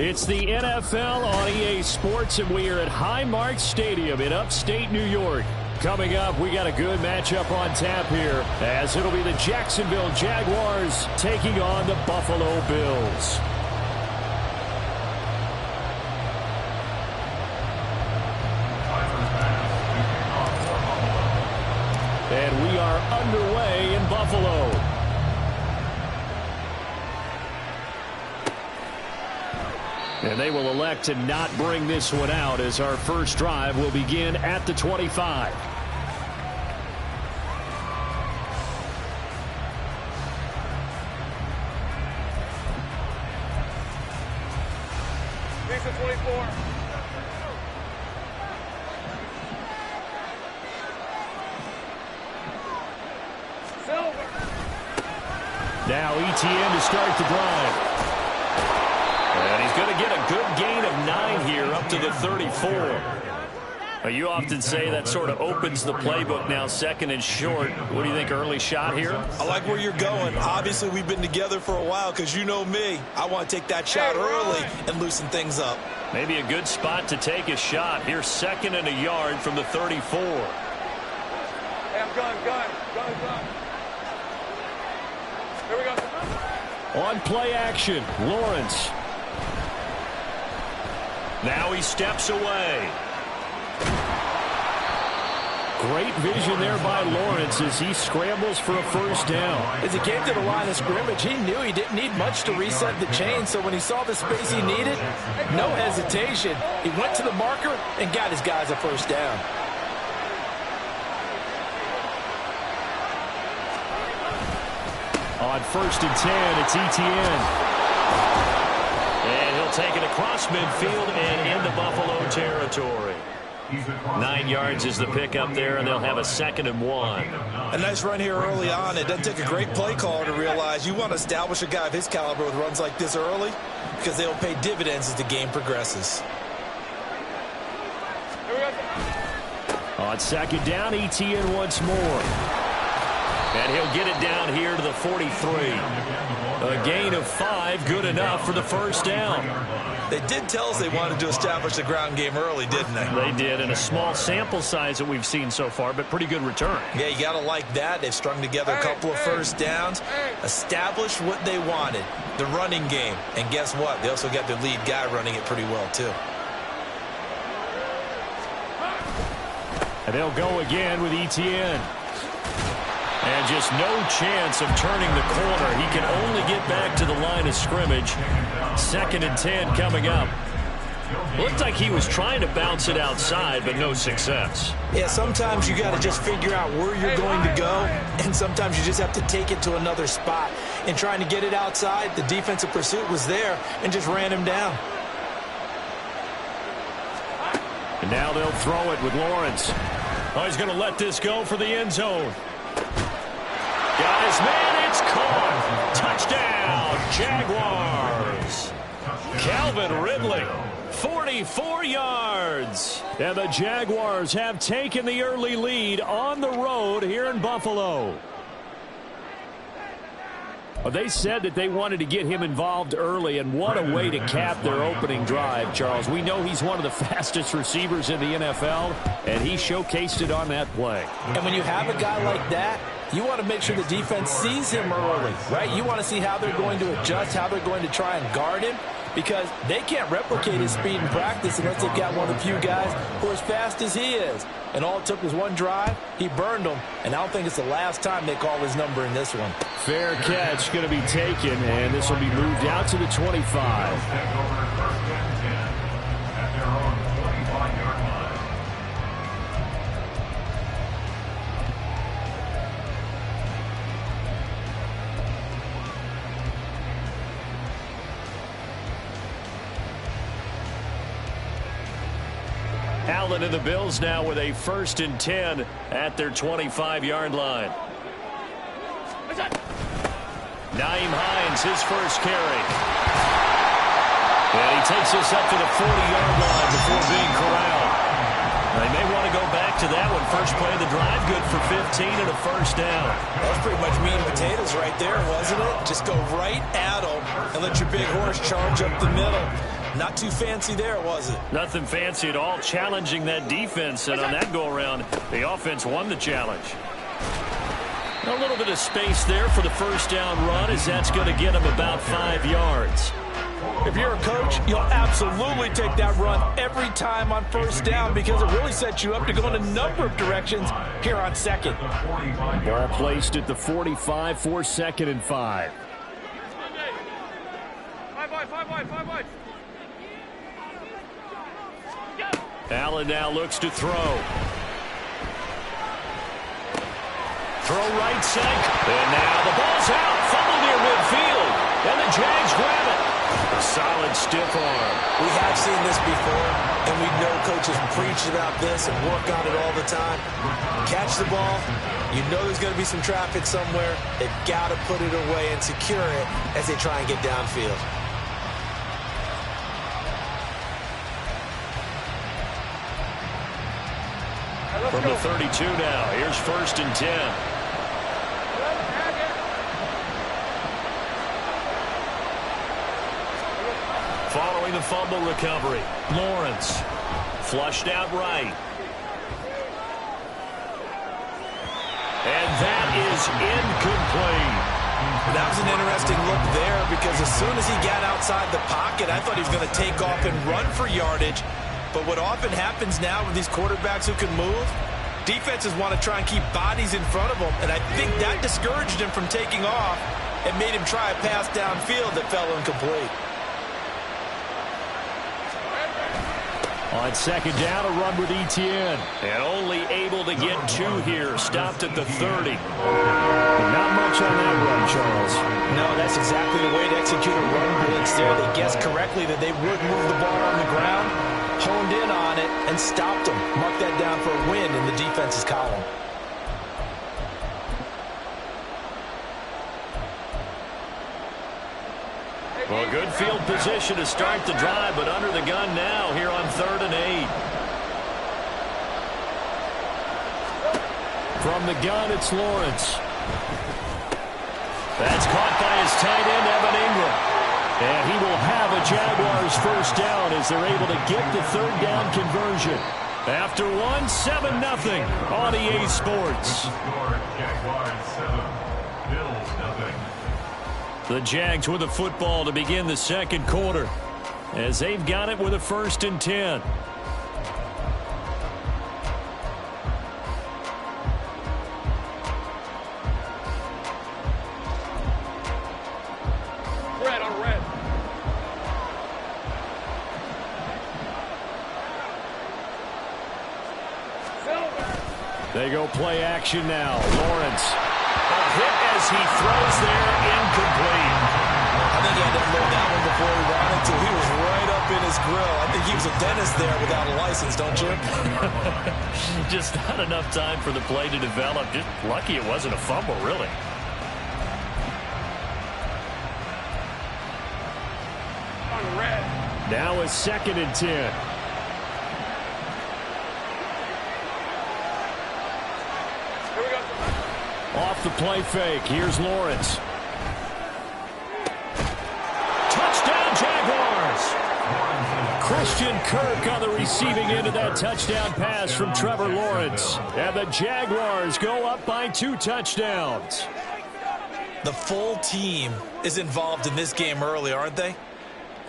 It's the NFL on EA Sports, and we are at Highmark Stadium in upstate New York. Coming up, we got a good matchup on tap here, as it'll be the Jacksonville Jaguars taking on the Buffalo Bills. And we are underway in Buffalo. And they will elect to not bring this one out, as our first drive will begin at the 25. Piece of 24. Silver. Now ETN to start the drive. And he's going to get a good gain of 9 here up to the 34. You often say that sort of opens the playbook now, second and short. What do you think, early shot here? I like where you're going. Obviously, we've been together for a while because you know me. I want to take that shot early and loosen things up. Maybe a good spot to take a shot. Here's second and a yard from the 34. Hey, I'm gun. Here we go. On play action, Lawrence. Now he steps away. Great vision there by Lawrence as he scrambles for a first down. As he came to the line of scrimmage, he knew he didn't need much to reset the chain, so when he saw the space he needed, no hesitation. He went to the marker and got his guys a first down. On first and 10, it's ETN. And he'll take it across midfield and into Buffalo territory. 9 yards is the pickup there, and they'll have a 2nd and 1. A nice run here early on. It doesn't take a great play caller to realize you want to establish a guy of his caliber with runs like this early because they'll pay dividends as the game progresses. On 2nd down, ETN once more. And he'll get it down here to the 43. A gain of 5, good enough for the first down. They did tell us they wanted to establish the ground game early, didn't they? They did, and a small sample size that we've seen so far, but pretty good return. Yeah, you got to like that. They've strung together a couple of first downs, established what they wanted, the running game. And guess what? They also got their lead guy running it pretty well, too. And they'll go again with ETN. And just no chance of turning the corner. He can only get back to the line of scrimmage. 2nd and 10 coming up. Looked like he was trying to bounce it outside, but no success. Yeah, sometimes you got to just figure out where you're going to go, and sometimes you just have to take it to another spot. In trying to get it outside, the defensive pursuit was there and just ran him down. And now they'll throw it with Lawrence. Oh, he's going to let this go for the end zone. Guys, man, it's caught. Touchdown, Jaguars. Calvin Ridley, 44 yards. And the Jaguars have taken the early lead on the road here in Buffalo. Well, they said that they wanted to get him involved early, and what a way to cap their opening drive, Charles. We know he's one of the fastest receivers in the NFL, and he showcased it on that play. And when you have a guy like that, you want to make sure the defense sees him early, right? You want to see how they're going to adjust, how they're going to try and guard him, because they can't replicate his speed in practice unless they've got one of the few guys who are as fast as he is. And all it took was one drive. He burned them, and I don't think it's the last time they call his number in this one. Fair catch going to be taken, and this will be moved out to the 25. Allen and the Bills now with a 1st and 10 at their 25-yard line. Naeem Hines, his first carry. And he takes us up to the 40-yard line before being corralled. They may want to go back to that one. First play of the drive, good for 15 and a first down. That was pretty much meat and potatoes right there, wasn't it? Just go right at them and let your big horse charge up the middle. Not too fancy there, was it? Nothing fancy at all, challenging that defense, and on that go-around, the offense won the challenge. A little bit of space there for the first down run, as that's going to get him about 5 yards. If you're a coach, you'll absolutely take that run every time on first down because it really sets you up to go in a number of directions here on second. Ball placed at the 45 for 2nd and 5. 5 wide. Allen now looks to throw. Throw right side. And now the ball's out. Fumble near midfield. And the Jags grab it. A solid stiff arm. We have seen this before, and we know coaches preach about this and work on it all the time. Catch the ball. You know there's going to be some traffic somewhere. They've got to put it away and secure it as they try and get downfield. From the 32 now. Here's 1st and 10. Following the fumble recovery, Lawrence flushed out right. And that is incomplete. That was an interesting look there because as soon as he got outside the pocket, I thought he was going to take off and run for yardage. But what often happens now with these quarterbacks who can move, defenses want to try and keep bodies in front of them, and I think that discouraged him from taking off and made him try a pass downfield that fell incomplete. On 2nd down, a run with Etienne. And only able to get 2 here. Stopped at the 30. Not much on that run, Charles. No, that's exactly the way to execute a run blitz there. They guessed correctly that they would move the ball on the ground, honed in on it, and stopped them. Mark that down for a win in the defense's column. Well, good field position to start the drive, but under the gun now here on 3rd and 8. From the gun, it's Lawrence. That's caught by his tight end, Evan Ingram. And he will have a Jaguars first down as they're able to get the 3rd down conversion. After 7-0 on EA Sports. The Jags with the football to begin the 2nd quarter as they've got it with a 1st and 10. Red on red. Silver. They go play action now. Lawrence. A hit as he throws there, incomplete. I think he had to load that one before he wanted to. He was right up in his grill. I think he was a dentist there without a license, don't you? Just not enough time for the play to develop. Just lucky it wasn't a fumble, really. On red. Now a 2nd and 10. Off the play fake. Here's Lawrence. Touchdown, Jaguars! Christian Kirk on the receiving end of that touchdown pass from Trevor Lawrence. And the Jaguars go up by 2 touchdowns. The full team is involved in this game early, aren't they?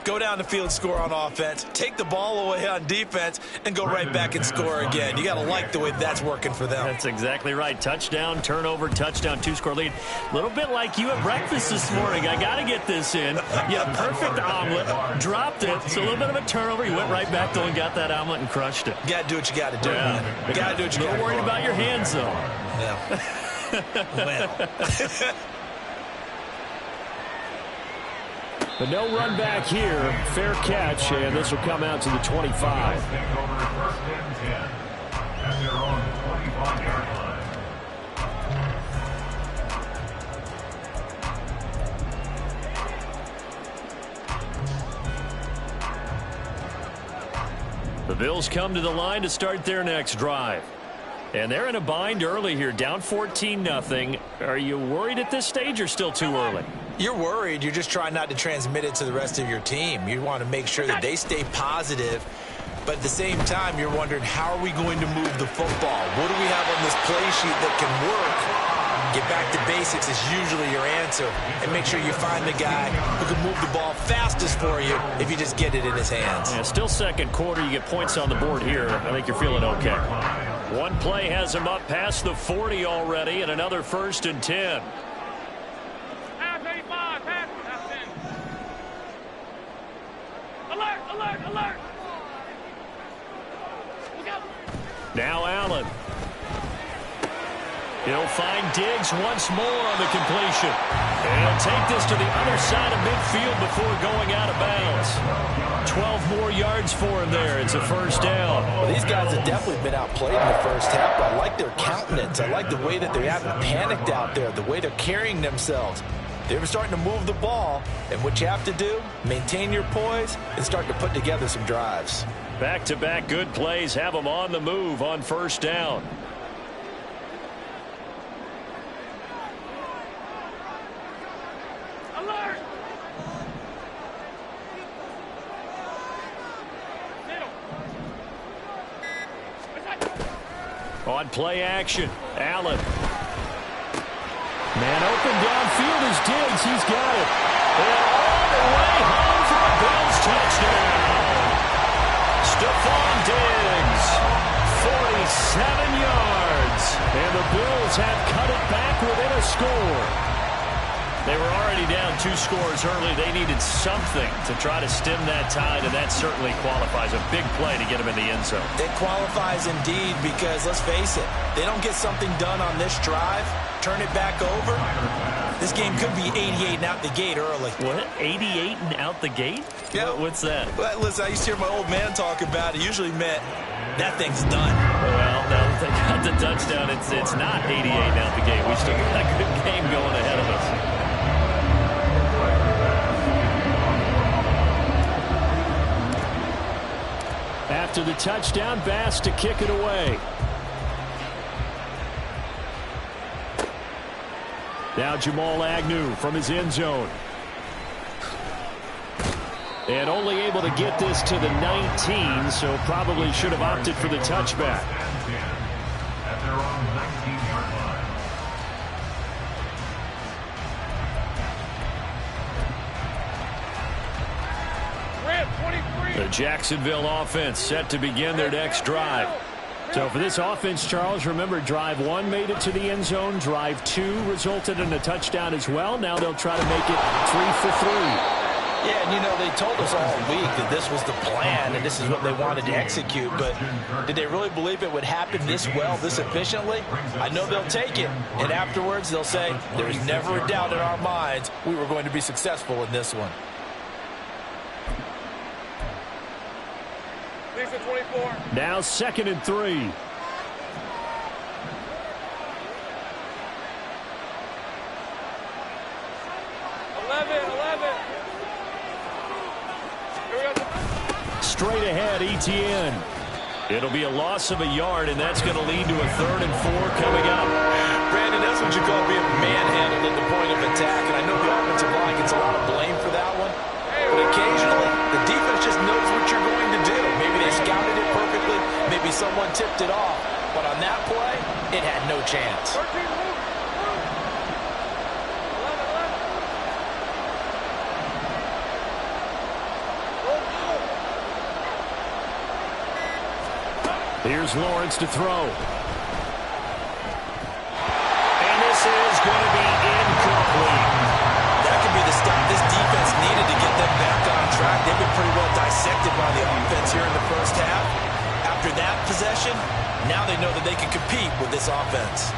Go down the field, score on offense, take the ball away on defense, and go right back and score again. You got to like the way that's working for them. That's exactly right. Touchdown, turnover, touchdown, 2-score lead. A little bit like you at breakfast this morning. I got to get this in. Yeah, perfect omelet. Dropped it. It's a little bit of a turnover. You went right back though and got that omelet and crushed it. You got to do what you got to do, Yeah. man. You got to do what you got to do. Don't worry about your hands, though. Yeah. Well. But no run back here. Fair catch, and this will come out to the 25. The Bills come to the line to start their next drive. And they're in a bind early here, down 14-0. Are you worried at this stage or still too early? You're worried. You're just trying not to transmit it to the rest of your team. You want to make sure that they stay positive. But at the same time, you're wondering, how are we going to move the football? What do we have on this play sheet that can work? Get back to basics is usually your answer. And make sure you find the guy who can move the ball fastest for you if you just get it in his hands. Yeah, still second quarter. You get points on the board here. I think you're feeling okay. One play has him up past the 40 already, and another 1st and 10. Half 85, half 10. Alert, alert, alert. Look out. Now Allen. He'll find Diggs once more on the completion. And he'll take this to the other side of midfield before going out of bounds. 12 more yards for him there. It's a 1st down. Well, these guys have definitely been outplayed in the first half, but I like their countenance. I like the way that they haven't panicked out there, the way they're carrying themselves. They're starting to move the ball, and what you have to do, maintain your poise and start to put together some drives. Back-to-back good plays have them on the move on 1st down. On play action, Allen. Man open downfield is Diggs. He's got it. And all the way home for a Bills touchdown. Stephon Diggs, 47 yards. And the Bills have cut it back within a score. They were already down 2 scores early. They needed something to try to stem that tide, and that certainly qualifies. A big play to get them in the end zone. It qualifies indeed because, let's face it, they don't get something done on this drive, turn it back over, this game could be 88 and out the gate early. What? 88 and out the gate? Yeah. What's that? Well, listen, I used to hear my old man talk about it. Usually meant that thing's done. Well, now that they got the touchdown, it's not 88 and out the gate. We still got a good game going ahead of us. After the touchdown, Bass to kick it away. Now Jamal Agnew from his end zone. And only able to get this to the 19, so probably should have opted for the touchback. At their own 19-yard line. Red 23. The Jacksonville offense set to begin their next drive. So for this offense, Charles, remember drive 1 made it to the end zone. Drive 2 resulted in a touchdown as well. Now they'll try to make it 3 for 3. Yeah, and you know, they told us all week that this was the plan and this is what they wanted to execute, but did they really believe it would happen this well, this efficiently? I know they'll take it, and afterwards they'll say, there's never a doubt in our minds we were going to be successful in this one. Lisa 24. Now 2nd and 3. 11. Straight ahead, Etienne. It'll be a loss of a yard, and that's going to lead to a 3rd and 4 coming up. Brandon, that's what you call being manhandled at the point of attack, and I know the offensive line gets a lot of blame for that one, but occasionally the defense just knows what you're going to do. Maybe they scouted it perfectly, maybe someone tipped it off, but on that play, it had no chance. 13, move. 11. Here's Lawrence to throw. And this is going to be incomplete. That could be the stop this defense needed to get them back on track. They've been pretty well dissected by the offense here in the first half. After that possession, now they know that they can compete with this offense.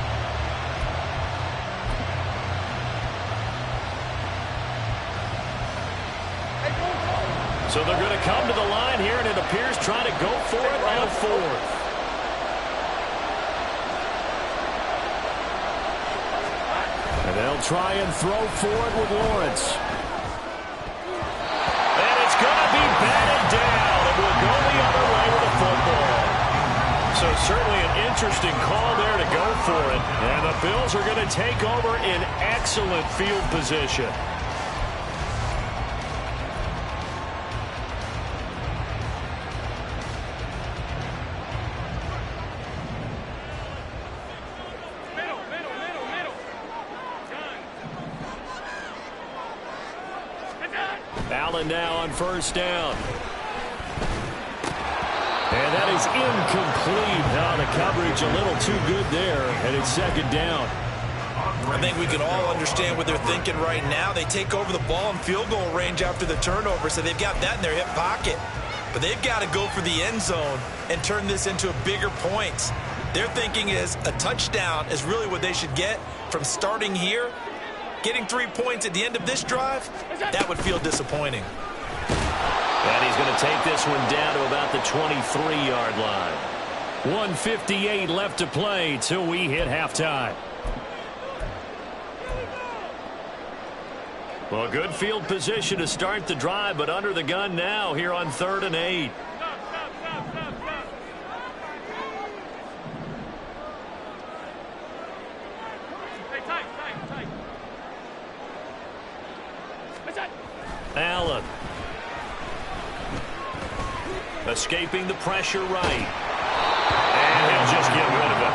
So they're going to come to the line here, and it appears trying to go for it on 4th. And they'll try and throw for it with Lawrence. And it's going to be batted down, and we'll go the other way with the football. So certainly an interesting call there to go for it. And the Bills are going to take over in excellent field position. Allen now on first down. And that is incomplete. Now the coverage a little too good there, and it's second down. I think we can all understand what they're thinking right now. They take over the ball in field goal range after the turnover, so they've got that in their hip pocket. But they've got to go for the end zone and turn this into a bigger points. Their thinking is a touchdown is really what they should get from starting here. Getting 3 points at the end of this drive, that would feel disappointing. And he's going to take this one down to about the 23-yard line. 1:58 left to play till we hit halftime. Well, good field position to start the drive, but under the gun now here on 3rd and 8. Allen. Escaping the pressure right. And he'll just get rid of it.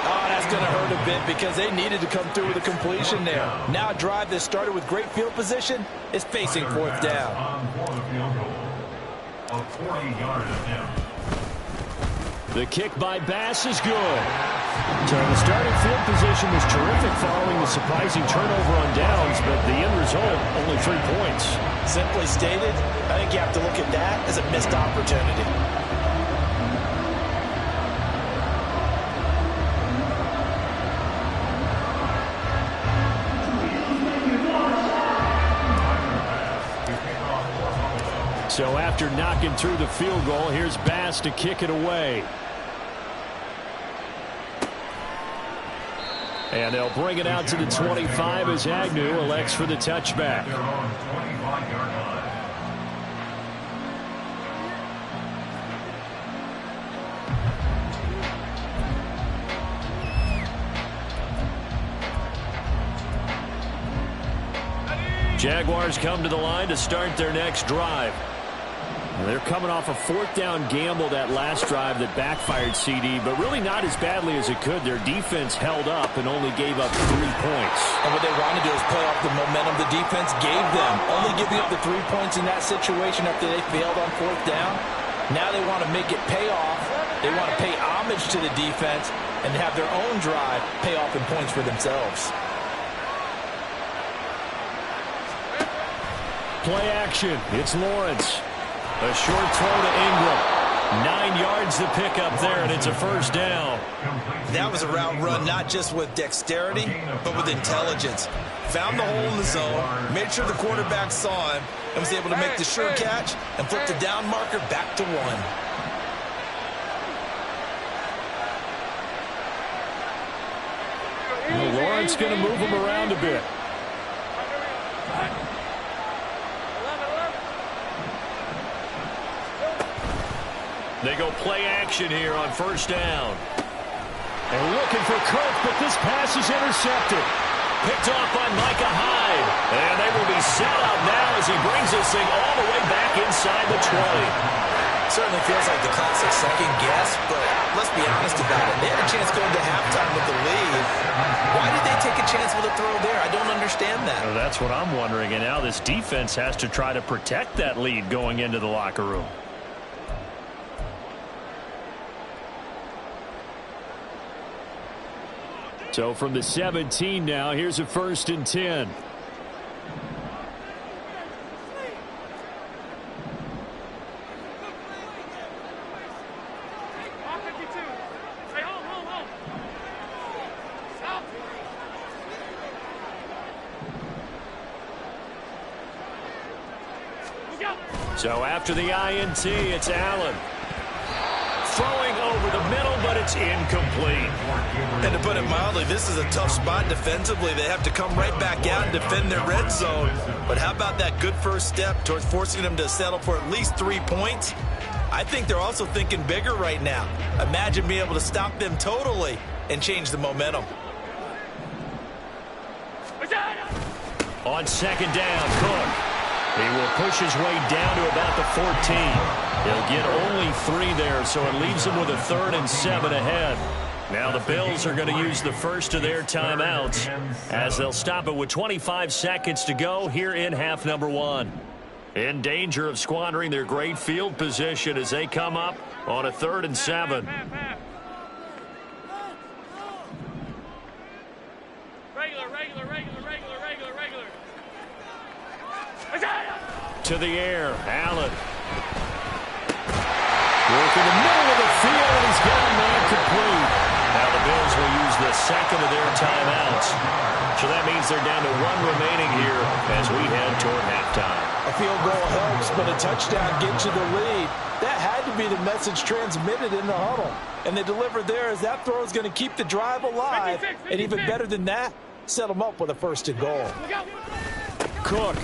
Oh, that's going to hurt a bit because they needed to come through with a completion there. Now a drive that started with great field position is facing 4th down. The kick by Bass is good. So the starting field position was terrific following the surprising turnover on downs, but the end result, only 3 points. Simply stated, I think you have to look at that as a missed opportunity. So after knocking through the field goal, here's Bass to kick it away. And they'll bring it out to the 25 as Agnew elects for the touchback. Jaguars come to the line to start their next drive. They're coming off a 4th down gamble that last drive that backfired CD, but really not as badly as it could. Their defense held up and only gave up 3 points. And what they wanted to do is play off the momentum the defense gave them. Only giving up the 3 points in that situation after they failed on 4th down. Now they want to make it pay off. They want to pay homage to the defense and have their own drive pay off in points for themselves. Play action. It's Lawrence. A short throw to Ingram. 9 yards to pick up there, and it's a first down. That was a route run not just with dexterity, but with intelligence. Found the hole in the zone, made sure the quarterback saw him, and was able to make the sure catch and flip the down marker back to 1. Well, Lawrence going to move him around a bit. They go play action here on first down. And looking for Cook, but this pass is intercepted. Picked off by Micah Hyde. And they will be set up now as he brings this thing all the way back inside the 20. Certainly feels like the classic second guess, but let's be honest about it. They had a chance going to halftime with the lead. Why did they take a chance with a throw there? I don't understand that. Well, that's what I'm wondering. And now this defense has to try to protect that lead going into the locker room. So from the 17 now, here's a 1st and 10. So after the INT, it's Allen. Throwing over the middle, but it's incomplete. And to put it mildly, this is a tough spot defensively. They have to come right back out and defend their red zone. But how about that good first step towards forcing them to settle for at least 3 points? I think they're also thinking bigger right now. Imagine being able to stop them totally and change the momentum. On second down, Cook. He will push his way down to about the 14. He'll get only 3 there, so it leaves him with a 3rd and 7 ahead. Now the Bills are going to use the first of their timeouts as they'll stop it with 25 seconds to go here in half number 1. In danger of squandering their great field position as they come up on a 3rd and 7. Regular. To the air, Allen. Work in the middle of the field, and he's got a man complete. Now the Bills will use the second of their timeouts. So that means they're down to 1 remaining here as we head toward halftime. A field goal helps, but a touchdown gets you the lead. That had to be the message transmitted in the huddle. And they delivered there as that throw is going to keep the drive alive. 56. And even better than that, set them up with a 1st and goal. Cook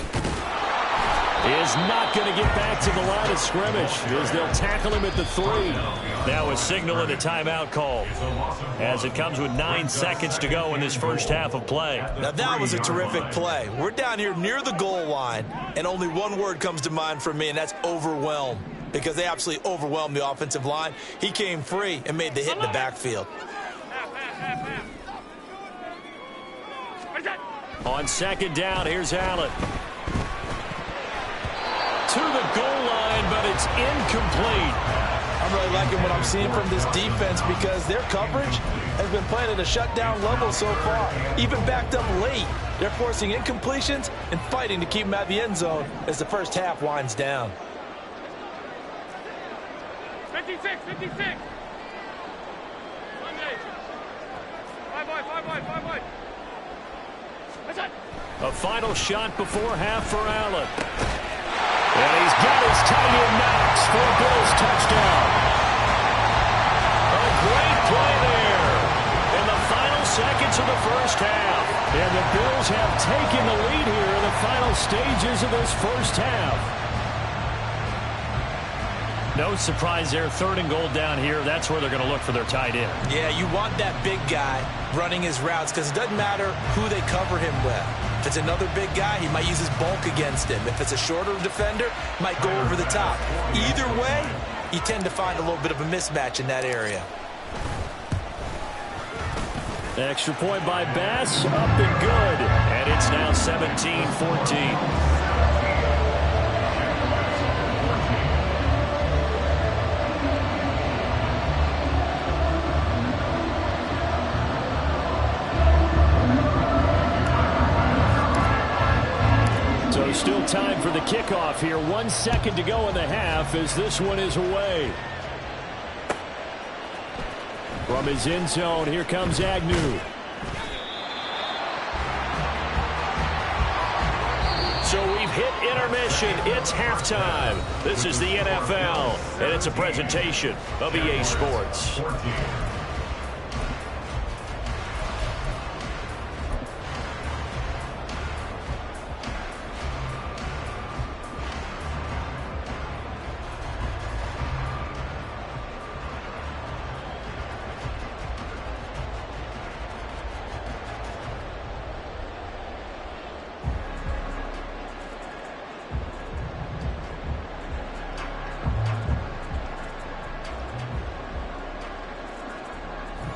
is not going to get back to the line of scrimmage as they'll tackle him at the 3. Now a signal and a timeout call as it comes with 9 seconds to go in this first half of play. Now that was a terrific play. We're down here near the goal line, and only one word comes to mind for me, and that's overwhelm, because they absolutely overwhelmed the offensive line. He came free and made the hit in the backfield. On 2nd down, here's Allen. To the goal line, but it's incomplete. I'm really liking what I'm seeing from this defense because their coverage has been playing at a shutdown level so far. Even backed up late, they're forcing incompletions and fighting to keep them out of the end zone as the first half winds down. 56. Five wide. A final shot before half for Allen. And he's got his tight end Knox for a Bills touchdown. A great play there in the final seconds of the first half. And the Bills have taken the lead here in the final stages of this first half. No surprise there, 3rd and goal down here. That's where they're going to look for their tight end. Yeah, you want that big guy running his routes because it doesn't matter who they cover him with. If it's another big guy, he might use his bulk against him. If it's a shorter defender, he might go over the top. Either way, you tend to find a little bit of a mismatch in that area. Extra point by Bass, up and good. And it's now 17-14. So still time for the kickoff here. 1 second to go in the half as this one is away. From his end zone, here comes Agnew. So we've hit intermission. It's halftime. This is the NFL, and it's a presentation of EA Sports.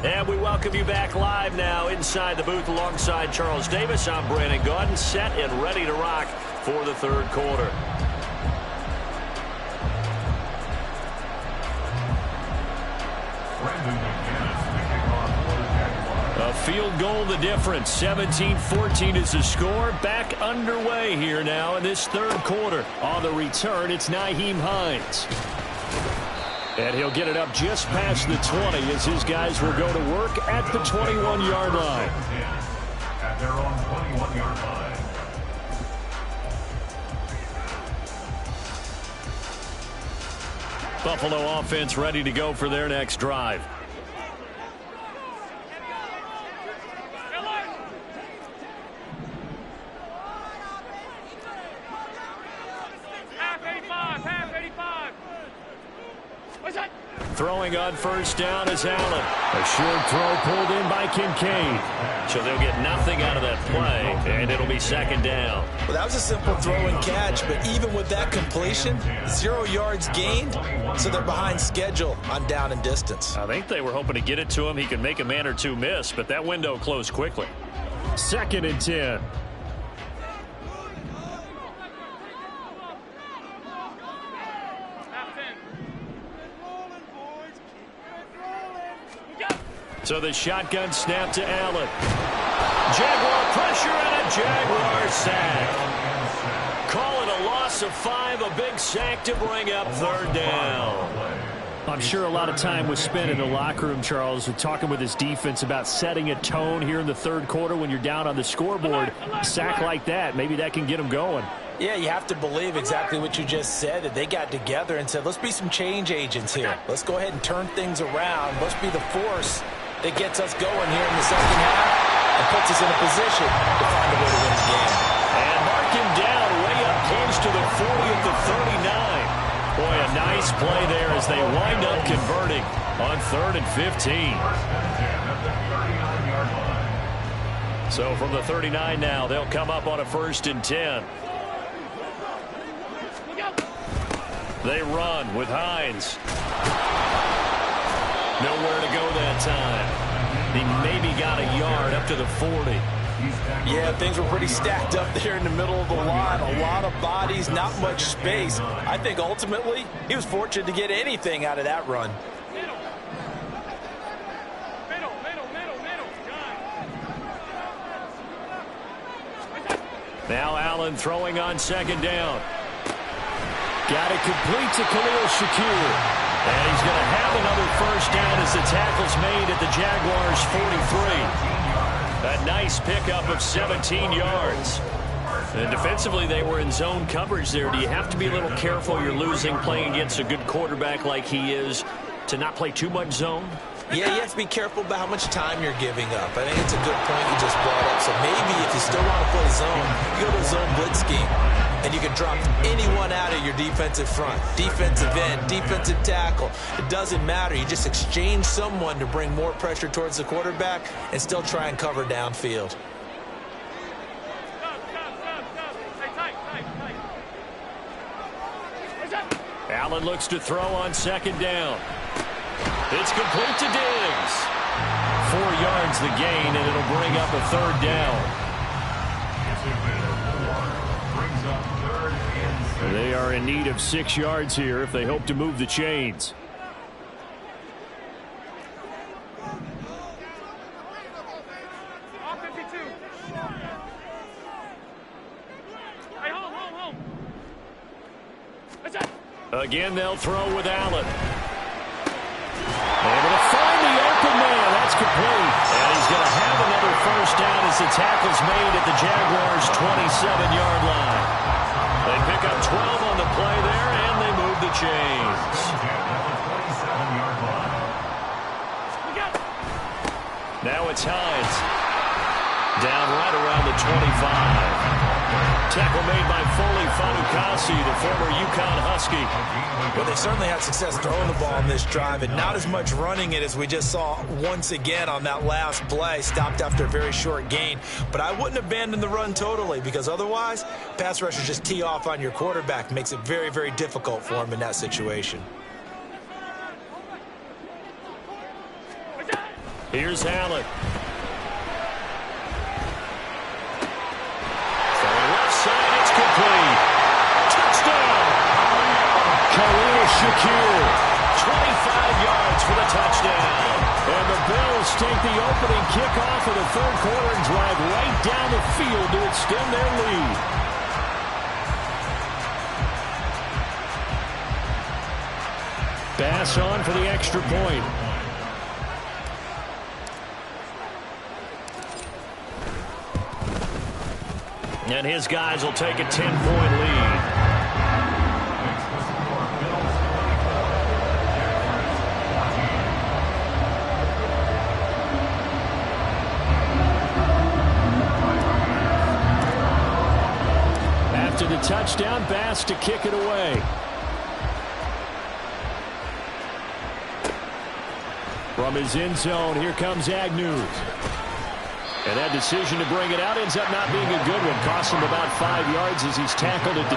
And we welcome you back live now inside the booth alongside Charles Davis. I'm Brandon Gaudin, set and ready to rock for the 3rd quarter. A field goal the difference. 17-14 is the score. Back underway here now in this 3rd quarter. On the return, it's Nyheim Hines. And he'll get it up just past the 20 as his guys will go to work at the 21-yard line. At their own 21-yard line. Buffalo offense ready to go for their next drive. Throwing on 1st down is Allen. A short throw pulled in by Kincaid. So they'll get nothing out of that play, and it'll be 2nd down. Well, that was a simple throw and catch, but even with that completion, 0 yards gained, so they're behind schedule on down and distance. I think they were hoping to get it to him. He could make a man or two miss, but that window closed quickly. 2nd and 10. So the shotgun snap to Allen. Jaguar pressure and a Jaguar sack. Call it a loss of 5, a big sack to bring up third down. I'm sure a lot of time was spent in the locker room, Charles, talking with his defense about setting a tone here in the third quarter when you're down on the scoreboard. A sack like that, maybe that can get them going. Yeah, you have to believe exactly what you just said, that they got together and said, let's be some change agents here. Let's go ahead and turn things around. Let's be the force that gets us going here in the second half and puts us in a position to find a way to win the game. And mark him down way up close to the 40 at the 39. Boy, a nice play there as they wind up converting on 3rd and 15. So from the 39 now, they'll come up on a 1st and 10. They run with Hines. Nowhere to go that time. He maybe got a yard up to the 40. Yeah, things were pretty stacked up there in the middle of the line. A lot of bodies, not much space. I think ultimately he was fortunate to get anything out of that run. Now Allen throwing on 2nd down. Got it complete to Khalil Shakir. And he's going to have another 1st down as the tackle's made at the Jaguars' 43. A nice pickup of 17 yards. And defensively, they were in zone coverage there. Do you have to be a little careful? You're losing playing against a good quarterback like he is to not play too much zone? Yeah, you have to be careful about how much time you're giving up. I think it's a good point you just brought up. So maybe if you still want to play zone, you go to a zone blitz scheme. And you can drop anyone out of your defensive front, defensive end, defensive tackle. It doesn't matter. You just exchange someone to bring more pressure towards the quarterback and still try and cover downfield. Allen looks to throw on 2nd down. It's complete to Diggs. 4 yards the gain, and it'll bring up a 3rd down. They are in need of 6 yards here if they hope to move the chains. Again, they'll throw with Allen. Able to find the open man. That's complete. And he's going to have another 1st down as the tackle's made at the Jaguars' 27-yard line. They pick up 12 on the play there, and they move the chains. Now it's Hines. Down right around the 25. Tackle made by Foley Fatukasi, the former UConn Husky. Well, they certainly had success throwing the ball on this drive, and not as much running it as we just saw once again on that last play. Stopped after a very short gain. But I wouldn't abandon the run totally, because otherwise, pass rushers just tee off on your quarterback. Makes it very, very difficult for him in that situation. Here's Allen. Complete. Touchdown. Khalil Shakir. 25 yards for the touchdown. And the Bills take the opening kickoff of the 3rd quarter and drive right down the field to extend their lead. Pass on for the extra point. And his guys will take a 10-point lead. After the touchdown, Bass to kick it away. From his end zone, here comes Agnew. And that decision to bring it out ends up not being a good one. Cost him about 5 yards as he's tackled at the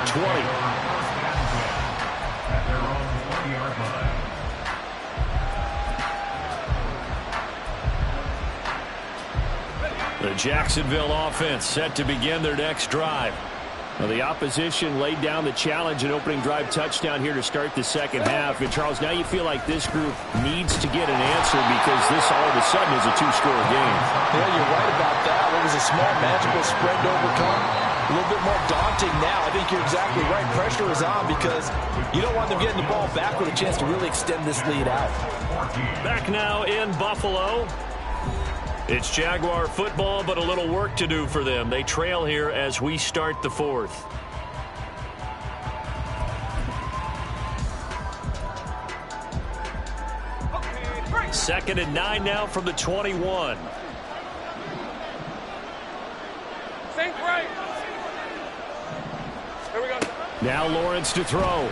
20. The Jacksonville offense set to begin their next drive. Well, the opposition laid down the challenge and opening drive touchdown here to start the second half. And, Charles, now you feel like this group needs to get an answer because this all of a sudden is a two-score game. Yeah, you're right about that. What was a small, manageable spread to overcome? A little bit more daunting now. I think you're exactly right. Pressure is on because you don't want them getting the ball back with a chance to really extend this lead out. Back now in Buffalo. It's Jaguar football, but a little work to do for them. They trail here as we start the fourth. Second and 9 now from the 21. Think right. Here we go. Now Lawrence to throw.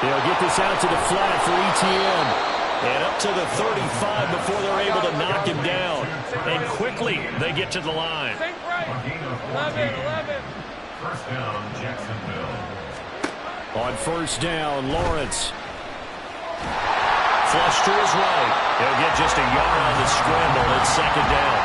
They'll get this out to the flat for ETN. And up to the 35 before they're able to knock him down. And quickly they get to the line. Think right. 11. First down, Jacksonville. On first down, Lawrence. Flush to his right. He'll get just a yard on the scramble. It's second down.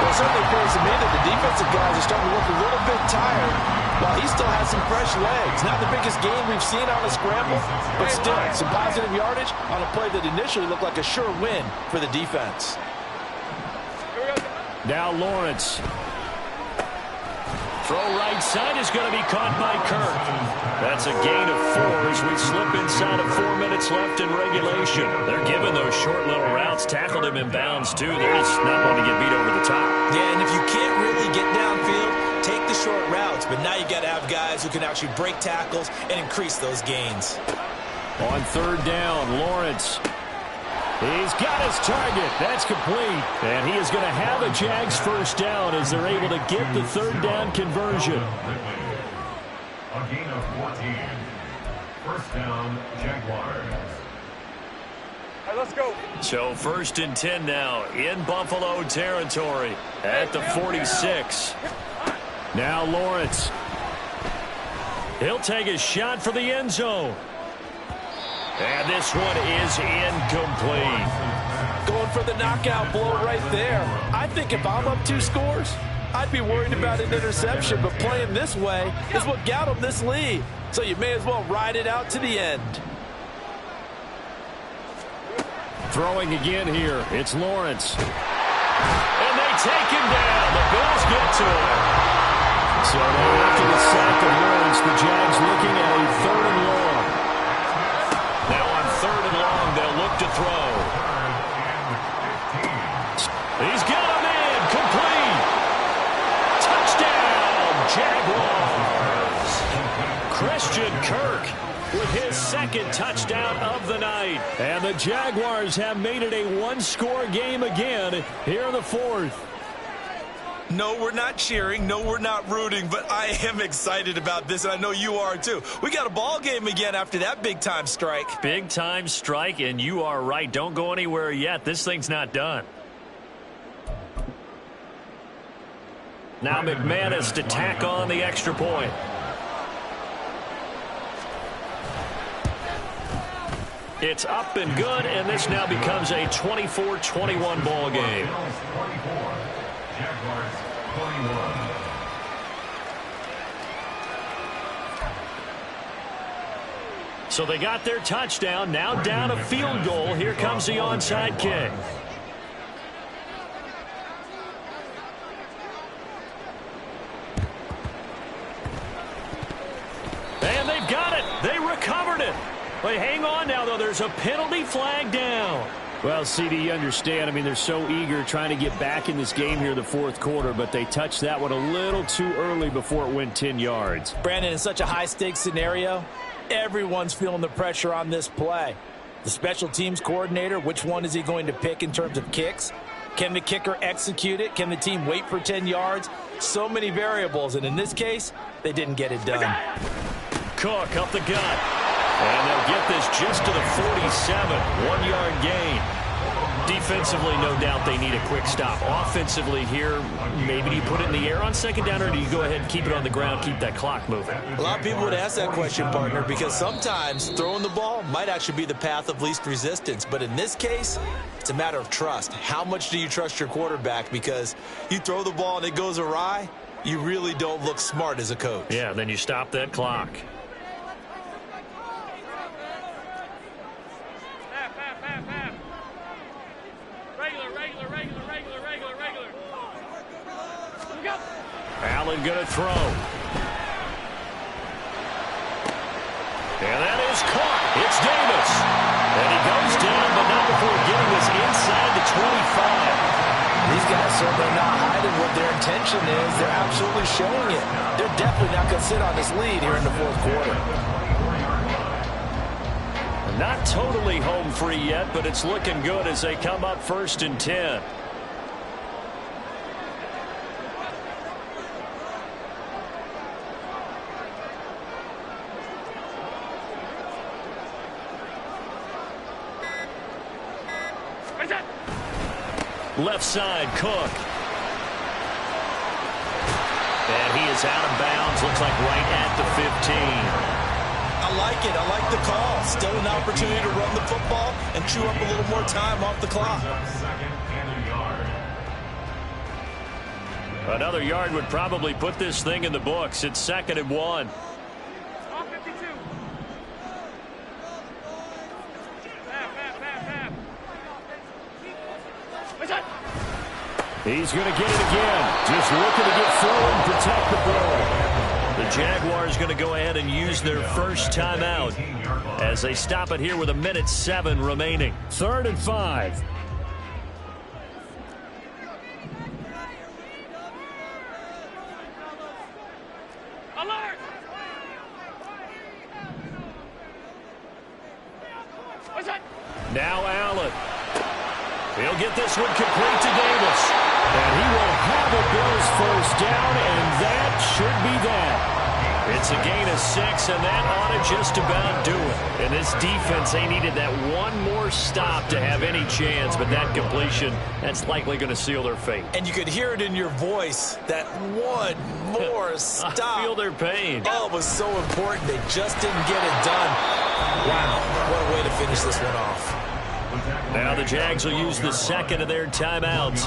Well, certainly appears to me that the defensive guys are starting to look a little bit tired while he still has some fresh legs. Not the biggest game we've seen on a scramble, but still some positive yardage on a play that initially looked like a sure win for the defense. Now Lawrence. Throw right side is going to be caught by Kirk. That's a gain of 4 as we slip inside of 4 minutes left in regulation. They're giving those short little routes. Tackled him in bounds, too. They're just not wanting to get beat over the top. Yeah, and if you can't really get downfield, take the short routes. But now you got to have guys who can actually break tackles and increase those gains. On third down, Lawrence. He's got his target. That's complete. And he is going to have a Jags first down as they're able to get the third down conversion. A gain of 14. First down, Jaguars. All right, let's go. So first and 10 now in Buffalo territory at the 46. Now Lawrence. He'll take a shot for the end zone. And this one is incomplete. Going for the knockout blow right there. I think if I'm up 2 scores, I'd be worried about an interception, but playing this way is what got them this lead. So you may as well ride it out to the end. Throwing again here. It's Lawrence. And they take him down. The Bills get to him. So now after the sack of Lawrence, the Jags looking at a third and long. Now on third and long, they'll look to throw. He's got him in. Complete. Touchdown, Jaguars. Christian Kirk with his second touchdown of the night. And the Jaguars have made it a one-score game again here in the fourth. No, we're not cheering. No, we're not rooting, but I am excited about this, and I know you are too. We got a ball game again after that big-time strike. Big-time strike, and you are right. Don't go anywhere yet. This thing's not done. Now McManus to tack on the extra point. It's up and good, and this now becomes a 24-21 ball game. Jaguars 21. So they got their touchdown, now down a field goal. Here comes the onside kick. And they've got it. They recovered it. They hang on now, though. There's a penalty flag down. Well, CD, you understand. I mean, they're so eager trying to get back in this game here in the fourth quarter, but they touched that one a little too early before it went 10 yards. Brandon, in such a high-stakes scenario, everyone's feeling the pressure on this play. The special teams coordinator, which one is he going to pick in terms of kicks? Can the kicker execute it? Can the team wait for 10 yards? So many variables, and in this case, they didn't get it done. Cook up the gut. And they'll get this just to the 47. 1-yard gain. Defensively, no doubt they need a quick stop. Offensively here, maybe do you put it in the air on second down, or do you go ahead and keep it on the ground, keep that clock moving? A lot of people would ask that question, partner, because sometimes throwing the ball might actually be the path of least resistance. But in this case, it's a matter of trust. How much do you trust your quarterback? Because you throw the ball and it goes awry, you really don't look smart as a coach. Yeah, then you stop that clock. Half. Regular. Here we go. Allen going to throw. And that is caught. It's Davis. And he goes down, but not before getting us inside the 25. These guys certainly not hiding what their intention is. They're absolutely showing it. They're definitely not going to sit on this lead here in the fourth quarter. Not totally home free yet, but it's looking good as they come up 1st and 10. Left side, Cook. And he is out of bounds. Looks like right at the 15. I like it. I like the call. Still an opportunity to run the football and chew up a little more time off the clock. Another yard would probably put this thing in the books. It's 2nd and 1. All 52. Half. He's going to get it again. Just looking to get through and protect the ball. The Jaguars going to go ahead and use their first timeout as they stop it here with 1:07 remaining. 3rd and 5. Alert! Now Allen. He'll get this one complete to Davis. And he will have it, Bills first down, and that should be that. It's a gain of 6, and that ought to just about do it. And this defense, they needed that one more stop to have any chance, but that completion, that's likely going to seal their fate. And you could hear it in your voice, that one more stop. I feel their pain. Oh, it was so important. They just didn't get it done. Wow, what a way to finish this one off. Now the Jags will use the 2nd of their timeouts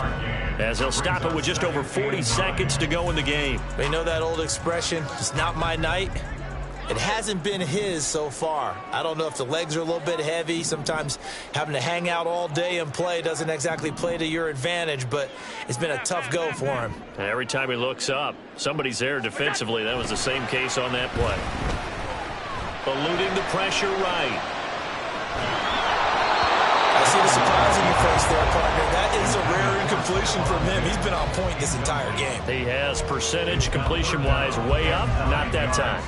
as they'll stop it with just over 40 seconds to go in the game. You know that old expression, it's not my night? It hasn't been his so far. I don't know if the legs are a little bit heavy. Sometimes having to hang out all day and play doesn't exactly play to your advantage, but it's been a tough go for him. And every time he looks up, somebody's there defensively. That was the same case on that play. Eluding the pressure right. I see the surprise in your face there, partner. That is a rare incompletion from him. He's been on point this entire game. He has percentage completion-wise way up. Not that time.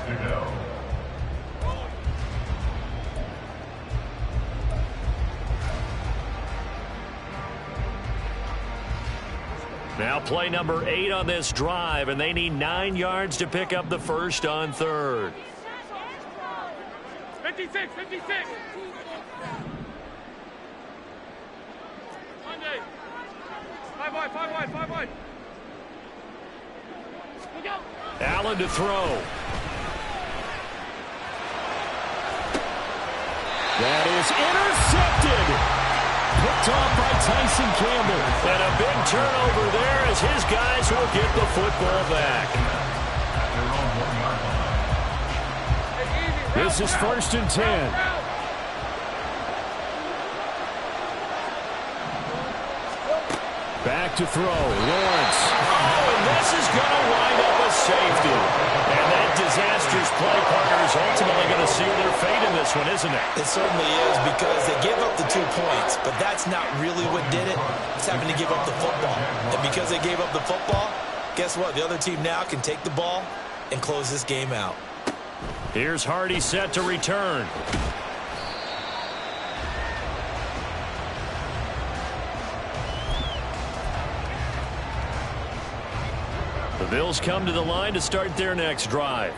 Now play number 8 on this drive, and they need 9 yards to pick up the first on 3rd. 56. Monday. 5 wide. Look out. Allen to throw. That is intercepted. Picked off by Tyson Campbell. And a big turnover there as his guys will get the football back. This is 1st and 10. Back to throw. Lawrence. Oh, and this is going to wind up a safety. And that disastrous play, partner, is ultimately going to seal their fate in this one, isn't it? It certainly is, because they gave up the 2 points, but that's not really what did it. It's having to give up the football. And because they gave up the football, guess what? The other team now can take the ball and close this game out. Here's Hardy set to return. The Bills come to the line to start their next drive.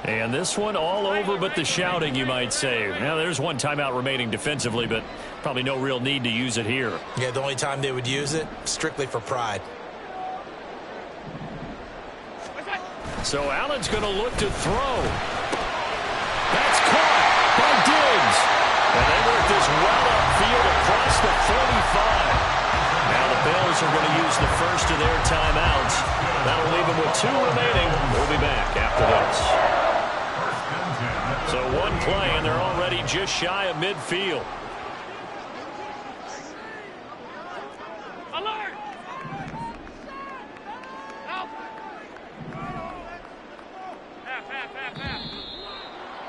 And this one all over but the shouting, you might say. Now, there's one timeout remaining defensively, but probably no real need to use it here. Yeah, the only time they would use it, strictly for pride. So Allen's going to look to throw. That's caught by Diggs. And they work this well upfield across the 45. Now the Bills Jaguars are going to use the first of their timeouts. That'll leave them with 2 remaining. We'll be back after this. So 1 play, and they're already just shy of midfield. Alert! Help! Half.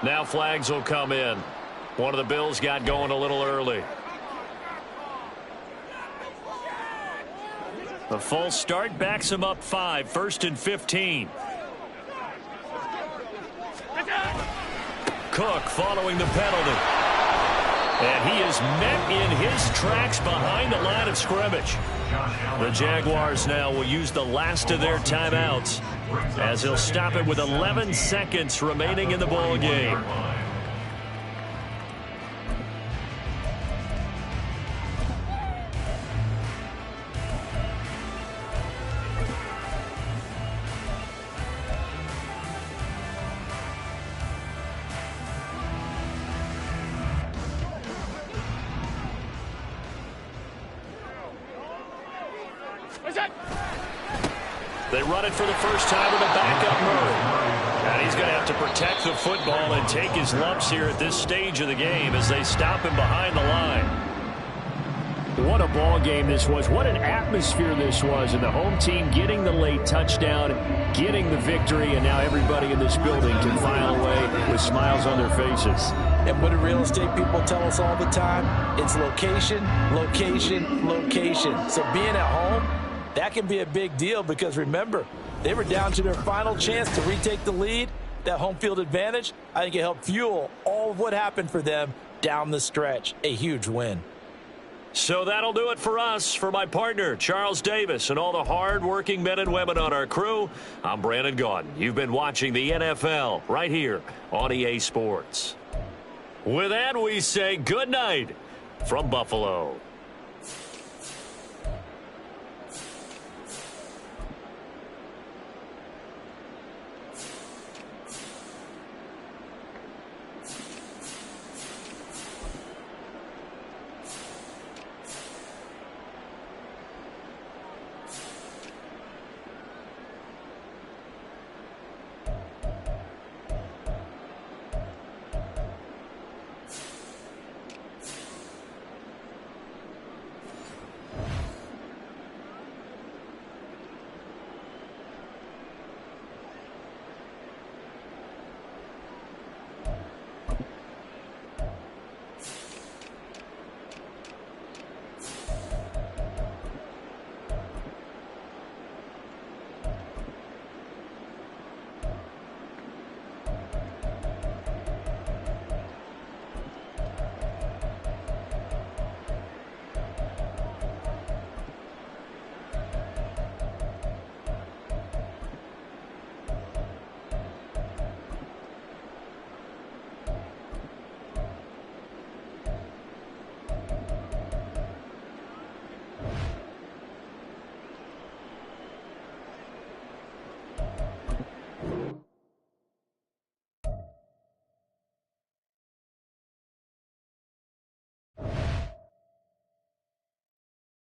Now flags will come in. One of the Bills got going a little early. The false start backs him up 5, 1st and 15. Cook following the penalty. And he is met in his tracks behind the line of scrimmage. The Jaguars now will use the last of their timeouts as he'll stop it with 11 seconds remaining in the ball game. They run it for the first time with a backup Murray. And he's going to have to protect the football and take his lumps here at this stage of the game as they stop him behind the line. What a ball game this was. What an atmosphere this was. And the home team getting the late touchdown, getting the victory, and now everybody in this building can file away with smiles on their faces. And what do real estate people tell us all the time? It's location, location, location. So being at home, that can be a big deal because, remember, they were down to their final chance to retake the lead. That home field advantage, I think it helped fuel all of what happened for them down the stretch. A huge win. So that'll do it for us. For my partner, Charles Davis, and all the hard-working men and women on our crew, I'm Brandon Gaudin. You've been watching the NFL right here on EA Sports. With that, we say good night from Buffalo.